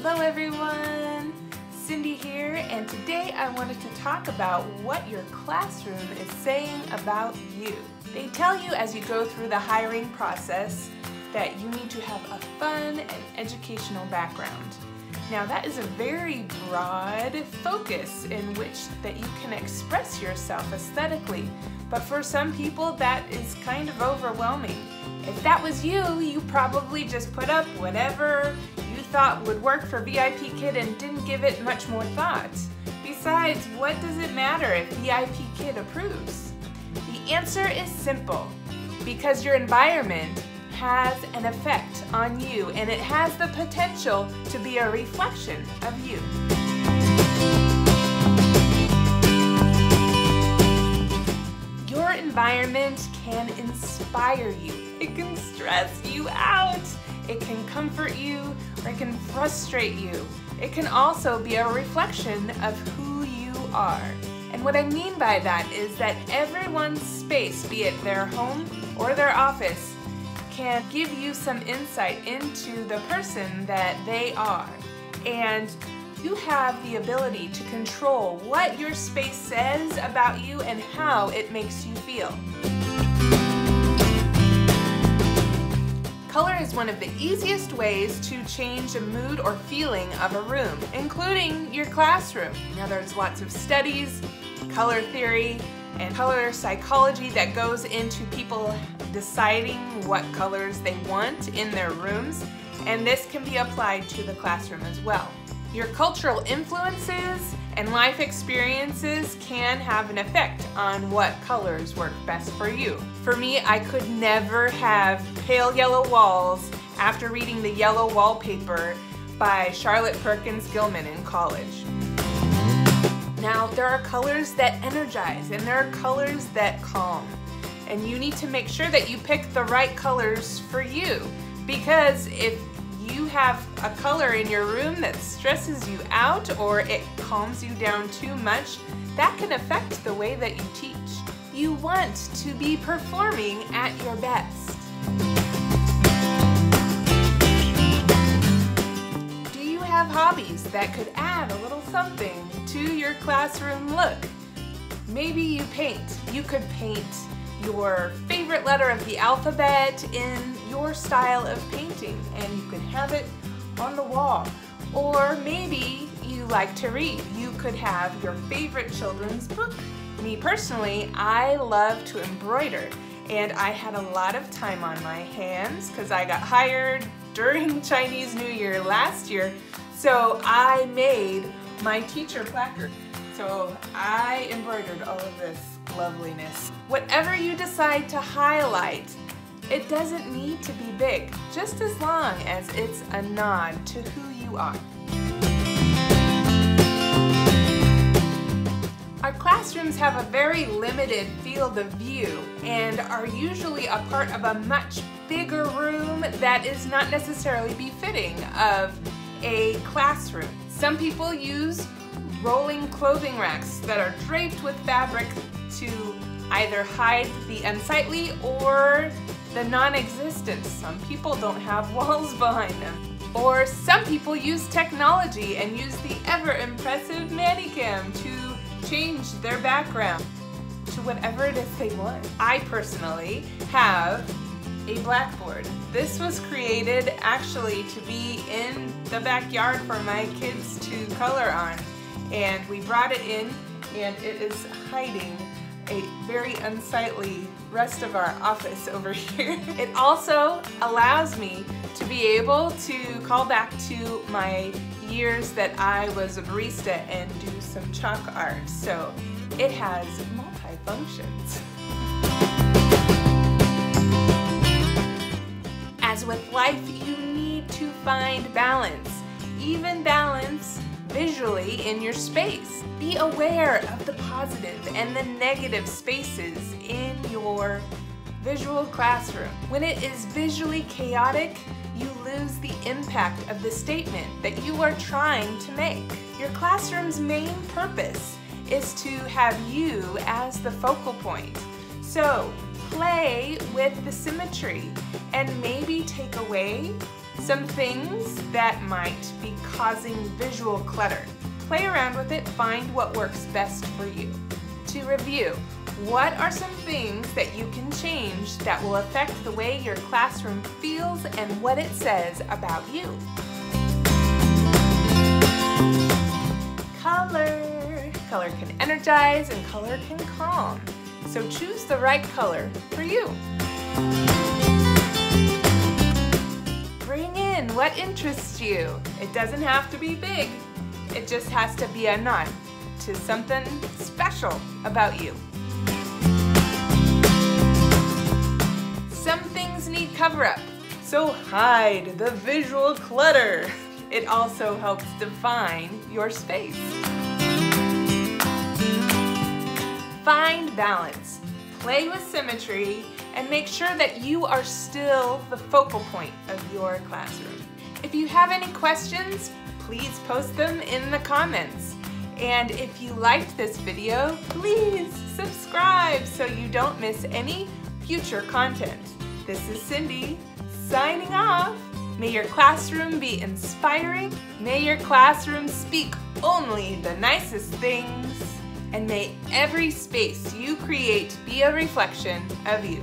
Hello everyone, Cindy here, and today I wanted to talk about what your classroom is saying about you. They tell you as you go through the hiring process that you need to have a fun and educational background. Now that is a very broad focus in which that you can express yourself aesthetically, but for some people that is kind of overwhelming. If that was you, you probably just put up whatever you thought would work for VIPKid and didn't give it much more thought. Besides, what does it matter if VIPKid approves? The answer is simple, because your environment has an effect on you and it has the potential to be a reflection of you. Your environment can inspire you. It can stress you out. It can comfort you, or it can frustrate you. It can also be a reflection of who you are. And what I mean by that is that everyone's space, be it their home or their office, can give you some insight into the person that they are. And you have the ability to control what your space says about you and how it makes you feel. Color is one of the easiest ways to change a mood or feeling of a room, including your classroom. Now there's lots of studies, color theory, and color psychology that goes into people deciding what colors they want in their rooms, and this can be applied to the classroom as well. Your cultural influences and life experiences can have an effect on what colors work best for you. For me, I could never have pale yellow walls after reading The Yellow Wallpaper by Charlotte Perkins Gilman in college. Now, there are colors that energize and there are colors that calm. And you need to make sure that you pick the right colors for you, because if you have a color in your room that stresses you out or it calms you down too much, that can affect the way that you teach. You want to be performing at your best. Do you have hobbies that could add a little something to your classroom look? Maybe you paint. You could paint your favorite letter of the alphabet in your style of painting, and you could have it on the wall. Or maybe you like to read. You could have your favorite children's book. Me personally, I love to embroider, and I had a lot of time on my hands because I got hired during Chinese New Year last year, so I made my teacher placard. So I embroidered all of this loveliness. Whatever you decide to highlight, it doesn't need to be big, just as long as it's a nod to who you are. Our classrooms have a very limited field of view and are usually a part of a much bigger room that is not necessarily befitting of a classroom. Some people use rolling clothing racks that are draped with fabric to either hide the unsightly or the non-existent. Some people don't have walls behind them. Or some people use technology and use the ever-impressive Manicam to change their background to whatever it is they want. I personally have a blackboard. This was created actually to be in the backyard for my kids to color on. And we brought it in, and it is hiding a very unsightly rest of our office over here. It also allows me to be able to call back to my years that I was a barista and do some chalk art. So it has multi-functions. As with life, you need to find balance, even balance visually in your space. Be aware of the positive and the negative spaces in your visual classroom. When it is visually chaotic, you lose the impact of the statement that you are trying to make. Your classroom's main purpose is to have you as the focal point. So play with the symmetry and maybe take away some things that might be causing visual clutter. Play around with it, find what works best for you. To review, what are some things that you can change that will affect the way your classroom feels and what it says about you? Color. Color can energize and color can calm. So choose the right color for you. Bring in what interests you. It doesn't have to be big. It just has to be a nod to something special about you. Some things need cover-up, so hide the visual clutter. It also helps define your space. Find balance, play with symmetry, and make sure that you are still the focal point of your classroom. If you have any questions, please post them in the comments. And if you liked this video, please subscribe so you don't miss any future content. This is Cindy, signing off. May your classroom be inspiring. May your classroom speak only the nicest things. And may every space you create be a reflection of you.